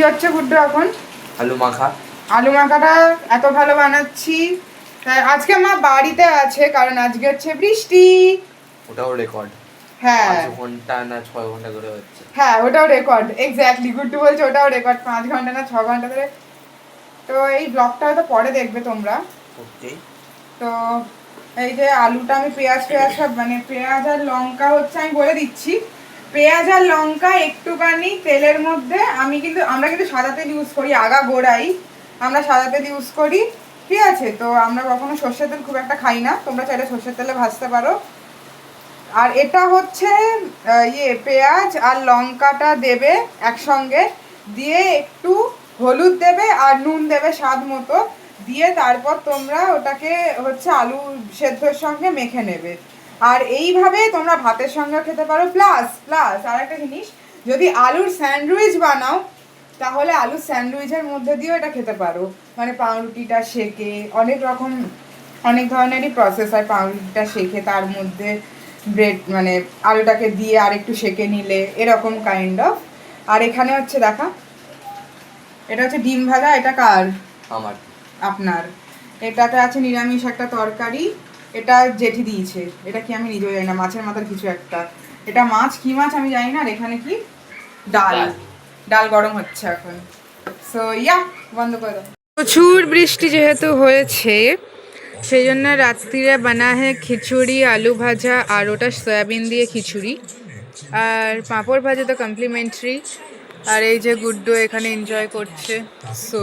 কি হচ্ছে গুড্ডু এখন? আলু মাখা। আলু মাখাটা এত ভালো বানাচ্ছি। আজকে মা বাড়িতে আছে কারণ আজকে হচ্ছে বৃষ্টি। ওটাও রেকর্ড। হ্যাঁ 5 ঘন্টা না 6 ঘন্টা করে হচ্ছে। হ্যাঁ ওটাও রেকর্ড, এক্স্যাক্টলি গুড্ডু বলছে ওটাও রেকর্ড, 5 ঘন্টা না 6 ঘন্টা ধরে। তো এই ব্লগটা হয়তো পরে দেখবে তোমরা। ওকে। তো এই যে আলুটা আমি পেঁয়াজ সব মানে পেঁয়াজ আর লঙ্কা হচ্ছে আমি বলে দিচ্ছি। পেঁয়াজ আর লঙ্কা একটুখানি তেলের মধ্যে আমরা কিন্তু সাদা তেল ইউজ করি, গোড়াই আমরা সাদা তেল ইউজ করি, ঠিক আছে? তো আমরা কখনো সর্ষের তেল খুব একটা খাই না, তোমরা চাইলে সর্ষের তেলে ভাজতে পারো। আর এটা হচ্ছে পেঁয়াজ আর লঙ্কাটা দেবে একসঙ্গে, দিয়ে একটু হলুদ দেবে আর নুন দেবে স্বাদ মতো, দিয়ে তারপর তোমরা ওটাকে হচ্ছে আলু সেদ্ধর সঙ্গে মেখে নেবে। আর এইভাবে তোমরা ভাতের সঙ্গে খেতে পারো। প্লাস প্লাস আর একটা জিনিস, যদি আলুর স্যান্ডউইচ বানাও তাহলে আলুর স্যান্ডউইচের মধ্যে দিয়েও এটা খেতে পারো। মানে পাউরুটিটা সেকে, অনেক ধরনেরই প্রসেস হয়। পাউরুটিটা সেকে তার মধ্যে ব্রেড মানে আলুটাকে দিয়ে আর একটু সেকে নিলে, এরকম কাইন্ড অফ। আর এখানে হচ্ছে দেখা, এটা হচ্ছে ডিম ভাজা। এটা কার? আমার। আপনার। এটাতে আছে নিরামিষ একটা তরকারি, এটা জেঠি দিয়েছে। এটা কি আমি নিজেও জানি না, মাছের মাথার কিছু একটা। এটা মাছ, কি মাছ আমি জানি না। আর এখানে কি ডাল, ডাল গরম হচ্ছে এখন। সো বন্ধ করে দাও। প্রচুর বৃষ্টি যেহেতু হয়েছে সেই জন্য রাত্রিরে বানা হয় খিচুড়ি, আলু ভাজা, আর ওটা সয়াবিন দিয়ে খিচুড়ি, আর পাঁপড় ভাজা তো কমপ্লিমেন্টারি। আর এই যে গুড্ডু এখানে এনজয় করছে। সো